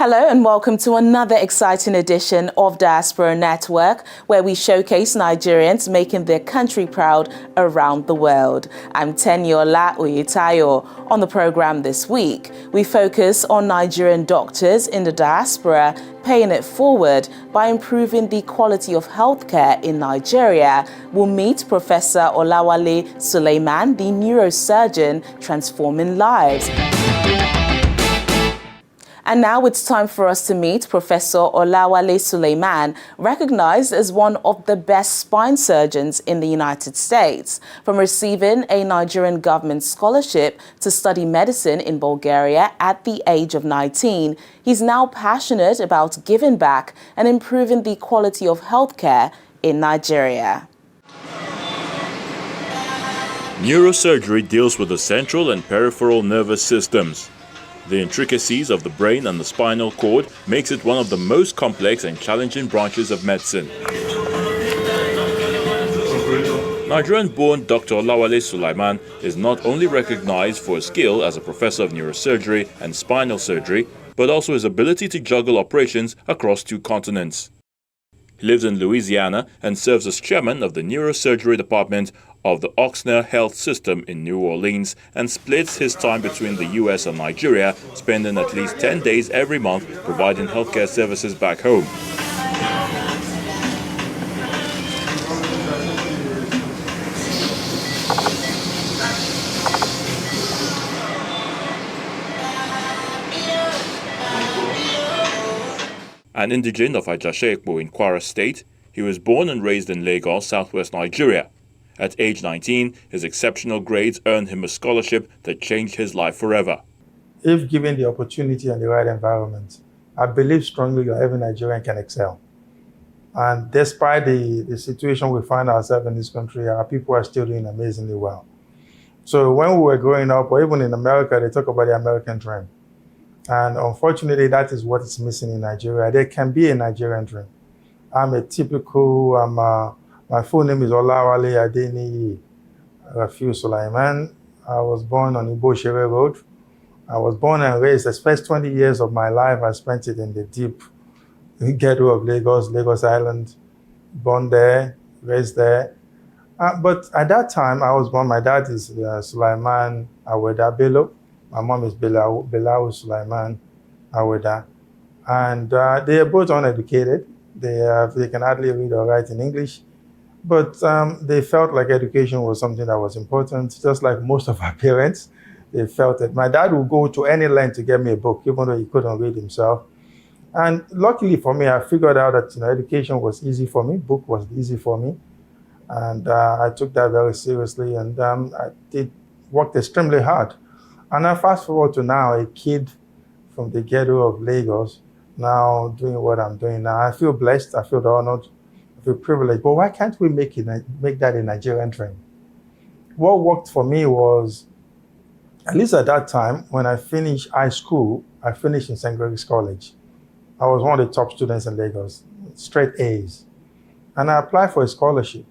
Hello and welcome to another exciting edition of Diaspora Network, where we showcase Nigerians making their country proud around the world. I'm Teniola Oyetayo. On the program this week, we focus on Nigerian doctors in the diaspora paying it forward by improving the quality of healthcare in Nigeria. We'll meet Professor Wale Sulaiman, the neurosurgeon transforming lives. And now it's time for us to meet Professor Wale Sulaiman, recognized as one of the best spine surgeons in the United States. From receiving a Nigerian government scholarship to study medicine in Bulgaria at the age of 19, he's now passionate about giving back and improving the quality of healthcare in Nigeria. Neurosurgery deals with the central and peripheral nervous systems. The intricacies of the brain and the spinal cord makes it one of the most complex and challenging branches of medicine. Nigerian-born Dr. Wale Sulaiman is not only recognized for his skill as a professor of neurosurgery and spinal surgery, but also his ability to juggle operations across 2 continents. He lives in Louisiana and serves as chairman of the neurosurgery department of the Ochsner Health System in New Orleans and splits his time between the US and Nigeria, spending at least 10 days every month providing healthcare services back home. An indigene of Ajashekpo in Kwara State, he was born and raised in Lagos, southwest Nigeria. At age 19, his exceptional grades earned him a scholarship that changed his life forever. If given the opportunity and the right environment, I believe strongly that every Nigerian can excel. And despite the situation we find ourselves in this country, our people are still doing amazingly well. So when we were growing up, or even in America, they talk about the American dream. And unfortunately, that is what is missing in Nigeria. There can be a Nigerian dream. I'm a typical, my full name is Olawale Adeniyi Rafiu Sulaiman. I was born on Ibo-Shere Road. I was born and raised. The first 20 years of my life, I spent it in the deep ghetto of Lagos, Lagos Island. Born there, raised there. But at that time, I was born, my dad is Sulaiman Aweda Bello. My mom is Belau Sulaiman Aweda. And they are both uneducated. They can hardly read or write in English. But they felt like education was something that was important, just like most of our parents. They felt that my dad would go to any length to get me a book, even though he couldn't read himself. And luckily for me, I figured out that education was easy for me, book was easy for me. And I took that very seriously, and worked extremely hard. And I fast forward to now, a kid from the ghetto of Lagos, now doing what I'm doing now. I feel blessed, I feel honored, I feel privileged. But why can't we make that a Nigerian dream? What worked for me was, at least at that time, when I finished high school, I finished in St. Gregory's College. I was one of the top students in Lagos, straight A's. And I applied for a scholarship.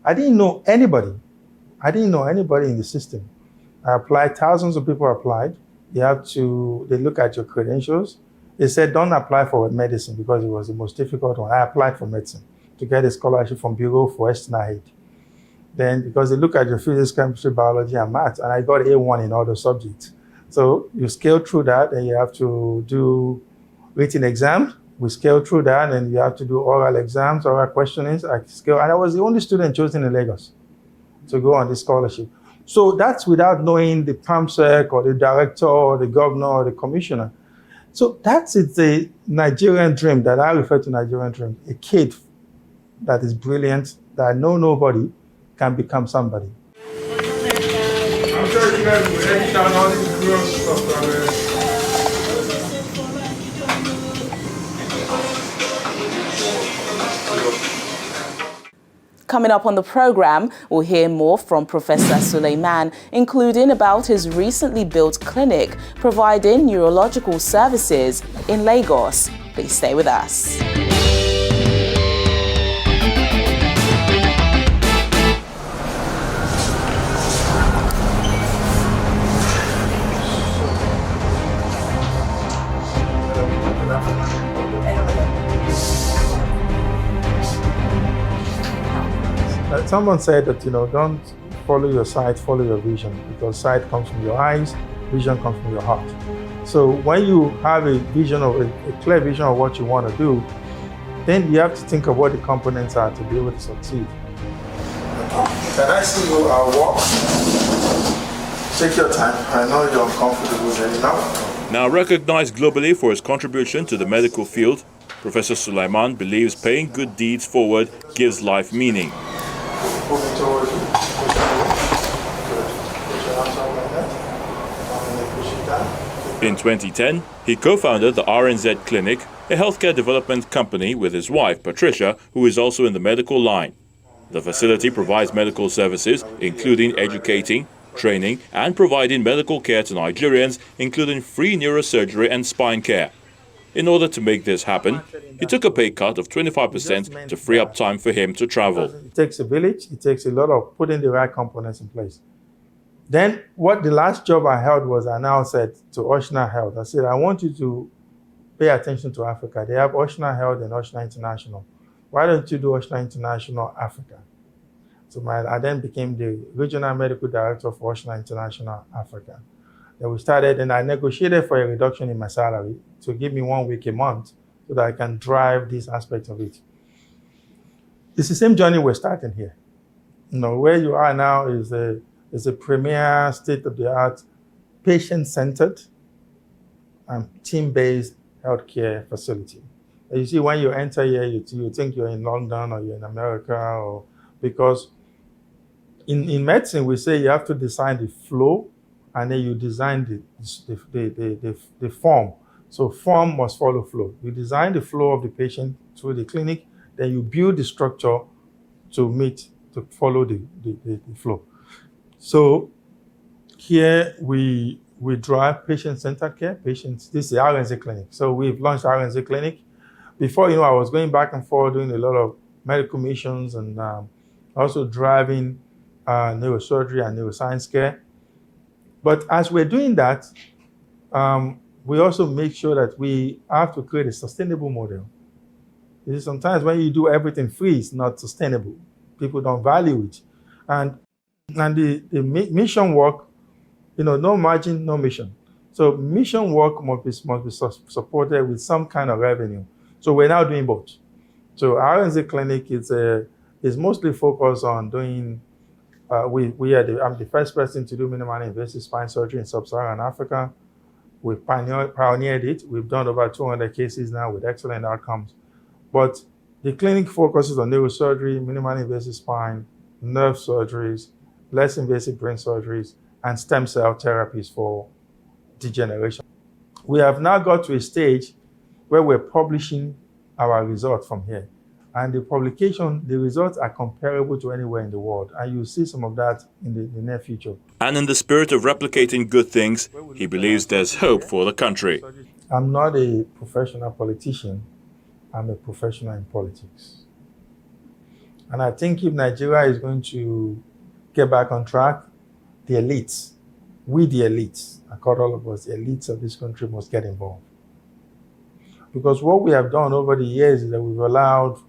I didn't know anybody. I didn't know anybody in the system. I applied, thousands of people applied. They look at your credentials. They said, don't apply for medicine because it was the most difficult one. I applied for medicine to get a scholarship from Bureau for External Aid. Then, because they look at your physics, chemistry, biology, and maths, and I got A1 in all the subjects. So you scale through that, and you have to do written exams. We scale through that, and you have to do oral exams, oral questionings. And I was the only student chosen in Lagos to go on this scholarship. So that's without knowing the PAMSEC or the director or the governor or the commissioner. So that's the Nigerian dream that I refer to Nigerian dream. A kid that is brilliant, that know nobody, can become somebody. I'm sure you guys will edit down all this gross stuff. Coming up on the program, we'll hear more from Professor Sulaiman, including about his recently built clinic providing neurological services in Lagos. Please stay with us. Someone said that, don't follow your sight, follow your vision, because sight comes from your eyes, vision comes from your heart. So when you have a vision of a clear vision of what you want to do, then you have to think of what the components are to be able to succeed. Can I see you walk? Take your time. I know you're uncomfortable there now. Now recognized globally for his contribution to the medical field, Professor Sulaiman believes paying good deeds forward gives life meaning. Moving towards you. Push it away. Good. Push your arms out like that. And then push it down. In 2010, he co-founded the RNZ Clinic, a healthcare development company with his wife, Patricia, who is also in the medical line. The facility provides medical services, including educating, training, and providing medical care to Nigerians, including free neurosurgery and spine care. In order to make this happen, he took a pay cut of 25% to free up time for him to travel. It takes a village. It takes a lot of putting the right components in place. Then what the last job I held was, I now said to Oshna Health, I said, I want you to pay attention to Africa. They have Oshna Health and Oshna International. Why don't you do Oshna International Africa? So I then became the regional medical director for Oshna International Africa. Then we started, and I negotiated for a reduction in my salary to give me 1 week a month so that I can drive this aspect of it. It's the same journey we're starting here. Where you are now is a premier, state-of-the-art, patient-centered, and team-based healthcare facility. And you see, when you enter here, you think you're in London or you're in America, because in medicine, we say you have to design the flow, and then you design the form. So form must follow flow. You design the flow of the patient through the clinic, then you build the structure to follow the flow. So here we drive patient-centered care. This is the RNZ clinic. So we've launched RNZ clinic. Before, I was going back and forth doing a lot of medical missions and also driving neurosurgery and neuroscience care. But as we're doing that, we also make sure that we have to create a sustainable model. Sometimes when you do everything free, it's not sustainable. People don't value it. And the mission work, no margin, no mission. So mission work must be supported with some kind of revenue. So we're now doing both. So RNZ Clinic is mostly focused on doing, I'm the first person to do minimally invasive spine surgery in sub-Saharan Africa. We've pioneered it. We've done over 200 cases now with excellent outcomes. But the clinic focuses on neurosurgery, minimally invasive spine, nerve surgeries, less invasive brain surgeries, and stem cell therapies for degeneration. We have now got to a stage where we're publishing our results from here. And the results are comparable to anywhere in the world. And you'll see some of that in the near future. And in the spirit of replicating good things, he believes there's hope for the country. I'm not a professional politician. I'm a professional in politics. And I think if Nigeria is going to get back on track, the elites, I call all of us, the elites of this country must get involved. Because what we have done over the years is that we've allowed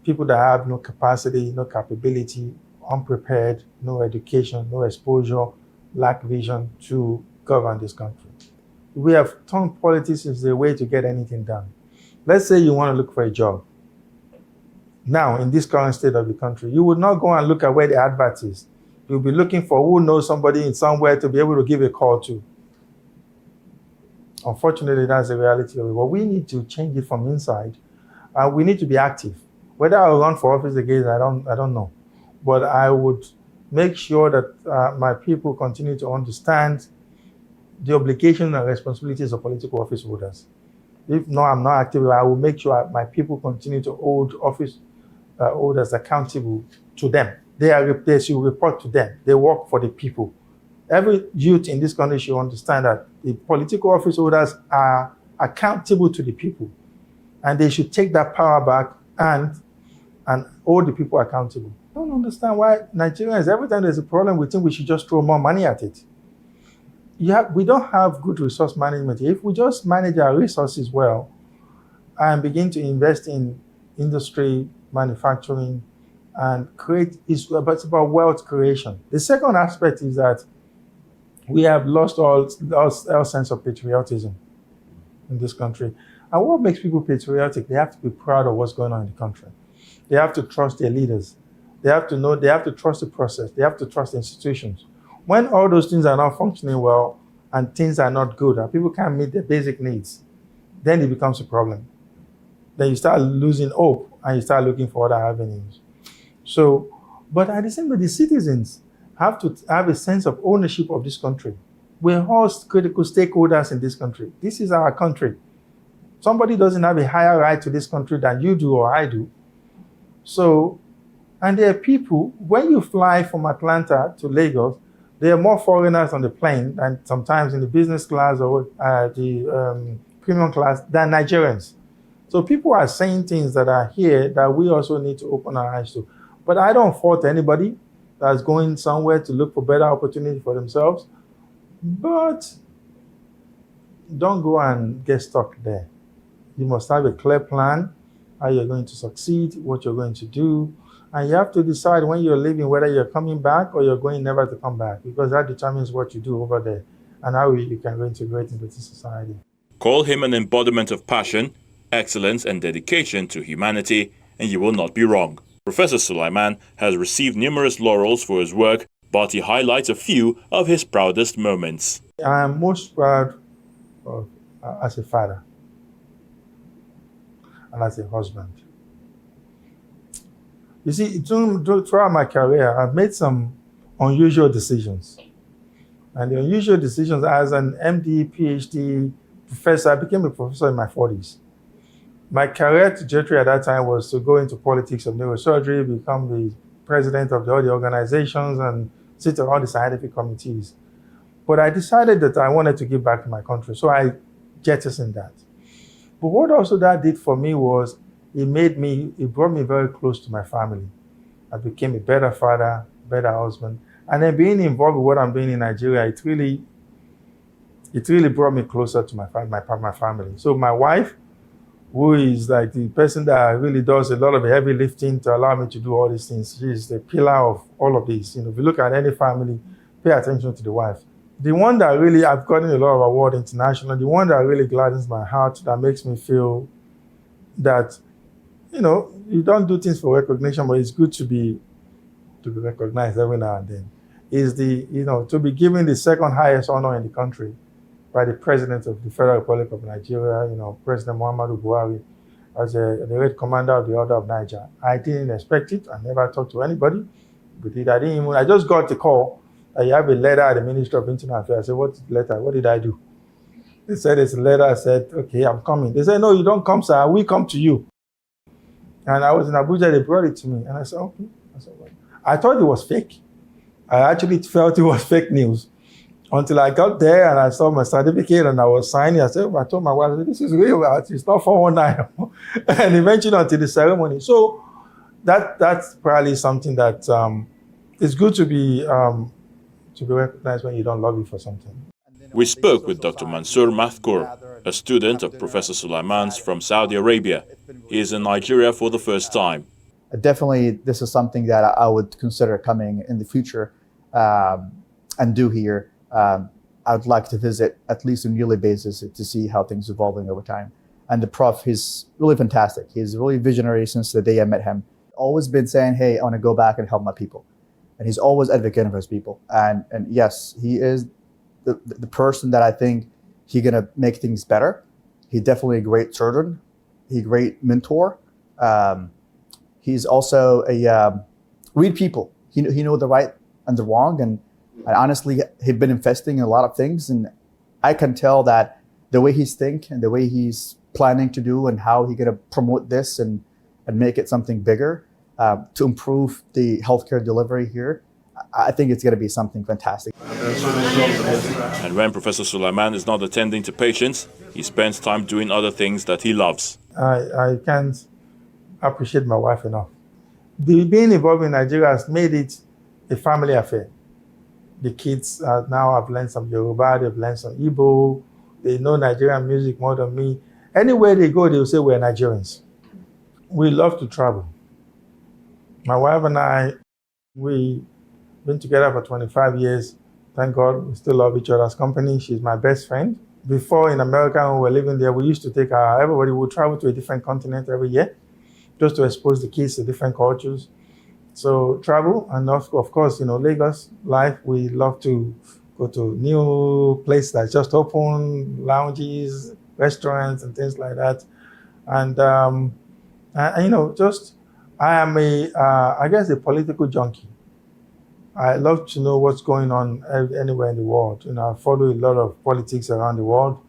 people that have no capacity, no capability, unprepared, no education, no exposure, lack vision to govern this country. We have turned politics as a way to get anything done. Let's say you want to look for a job. Now, in this current state of the country, you would not go and look at where the advert is. You'll be looking for who knows somebody in somewhere to be able to give a call to. Unfortunately, that's the reality of it. But we need to change it from inside. We need to be active. Whether I'll run for office again, I don't know. But I would make sure that my people continue to understand the obligations and responsibilities of political office holders. If no, I'm not active, I will make sure my people continue to hold office holders accountable to them. They should report to them. They work for the people. Every youth in this country should understand that the political office holders are accountable to the people. And they should take that power back and hold the people accountable. I don't understand why Nigerians, every time there's a problem, we think we should just throw more money at it. We don't have good resource management. If we just manage our resources well, and begin to invest in industry, manufacturing, and it's about wealth creation. The second aspect is that we have lost all sense of patriotism in this country. And what makes people patriotic? They have to be proud of what's going on in the country. They have to trust their leaders. They have to know, they have to trust the process. They have to trust institutions. When all those things are not functioning well and things are not good, and people can't meet their basic needs, then it becomes a problem. Then you start losing hope and you start looking for other avenues. So, but at the same time, the citizens have to have a sense of ownership of this country. We're all critical stakeholders in this country. This is our country. Somebody doesn't have a higher right to this country than you do or I do. So, and there are people, when you fly from Atlanta to Lagos, there are more foreigners on the plane than sometimes in the business class or the premium class than Nigerians. So people are saying things that are here that we also need to open our eyes to. But I don't fault anybody that's going somewhere to look for better opportunity for themselves. But don't go and get stuck there. You must have a clear plan, how you're going to succeed, what you're going to do. And you have to decide when you're leaving whether you're coming back or you're going never to come back, because that determines what you do over there and how you can integrate into the society. Call him an embodiment of passion, excellence and dedication to humanity, and you will not be wrong. Professor Sulaiman has received numerous laurels for his work, but he highlights a few of his proudest moments. I am most proud of, as a father and as a husband. You see, throughout my career, I've made some unusual decisions. And the unusual decisions, as an MD, PhD professor, I became a professor in my 40s. My career trajectory at that time was to go into politics of neurosurgery, become the president of all the organizations, and sit on all the scientific committees. But I decided that I wanted to give back to my country, so I jettisoned that. But what also that did for me was it brought me very close to my family. I became a better father, better husband. And then being involved with what I'm doing in Nigeria, it really brought me closer to my family. So my wife, who is like the person that really does a lot of the heavy lifting to allow me to do all these things, she's the pillar of all of this. You know, if you look at any family, pay attention to the wife. The one that really, I've gotten a lot of award internationally, the one that really gladdens my heart, that makes me feel that, you know, you don't do things for recognition, but it's good to be recognized every now and then, is to be given the second highest honor in the country by the President of the Federal Republic of Nigeria, President Muhammadu Buhari, as the Red Commander of the Order of Niger. I didn't expect it. I never talked to anybody. I just got the call. You have a letter at the Ministry of Internal Affairs. I said, what letter? What did I do? They said, it's a letter. I said, okay, I'm coming. They said, no, you don't come, sir. We come to you. And I was in Abuja. They brought it to me. And I said, okay. I thought it was fake. I actually felt it was fake news until I got there and I saw my certificate and I was signing. I told my wife, this is real. It's not 419. And eventually until the ceremony. So that's probably something that it's good to be recognized when you don't lobby for something. We spoke with Dr. Mansour Mathkour, a student of Professor Sulaiman's from Saudi Arabia. He is in Nigeria for the first time. Definitely, this is something that I would consider coming in the future and do here. I would like to visit at least on a yearly basis to see how things are evolving over time. And the Prof, he's really fantastic. He's really visionary since the day I met him. Always been saying, hey, I want to go back and help my people. And he's always advocating for his people. And yes, he is the person that I think he's going to make things better. He's definitely a great surgeon. He's a great mentor. He's also read people. He knows the right and the wrong. And honestly, he'd been investing in a lot of things. And I can tell that the way he's thinking and the way he's planning to do and how he's going to promote this and make it something bigger to improve the healthcare delivery here, I think it's going to be something fantastic. And when Professor Sulaiman is not attending to patients, he spends time doing other things that he loves. I can't appreciate my wife enough. Being involved in Nigeria has made it a family affair. The kids now have learned some Yoruba, they've learned some Igbo, they know Nigerian music more than me. Anywhere they go, they will say we're Nigerians. We love to travel. My wife and I, we've been together for 25 years. Thank God, we still love each other's company. She's my best friend. Before in America, when we were living there, we used to take everybody would travel to a different continent every year, just to expose the kids to different cultures. So travel, and of course, Lagos life, we love to go to new places that just open, lounges, restaurants, and things like that. And I am I guess, a political junkie. I love to know what's going on anywhere in the world. I follow a lot of politics around the world,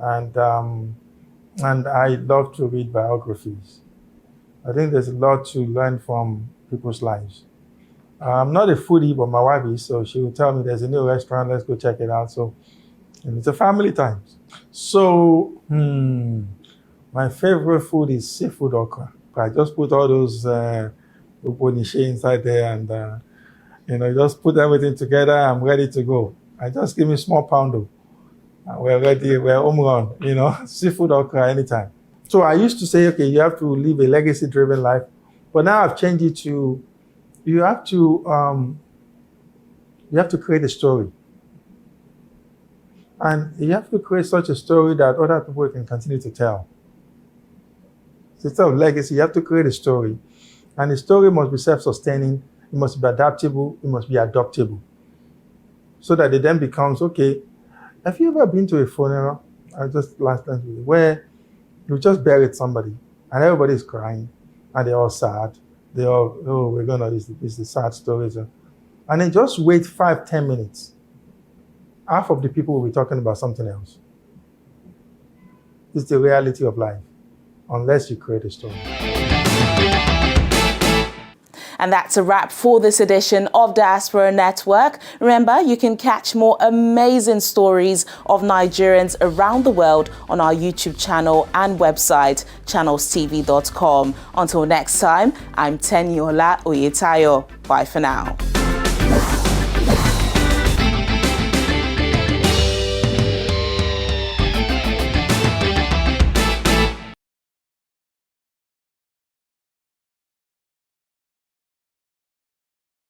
and I love to read biographies. I think there's a lot to learn from people's lives. I'm not a foodie, but my wife is, so she will tell me there's a new restaurant, let's go check it out. So it's a family time. So my favorite food is seafood okra. I just put all those uponiche inside there and just put everything together. I'm ready to go. I just give me small poundo. We're ready. We're home run. Seafood okra anytime. So I used to say, okay, you have to live a legacy-driven life, but now I've changed it to you have to create a story, and you have to create such a story that other people can continue to tell. So instead of legacy, you have to create a story, and the story must be self-sustaining. It must be adaptable. It must be adoptable, so that it then becomes okay. Have you ever been to a funeral? I just last time where you just buried somebody and everybody's crying and they're all sad. They all, it's the sad stories. And then just wait 5-10 minutes. Half of the people will be talking about something else. It's the reality of life, unless you create a story. And that's a wrap for this edition of Diaspora Network. Remember, you can catch more amazing stories of Nigerians around the world on our YouTube channel and website, channelstv.com. Until next time, I'm Tenyola Oyetayo. Bye for now.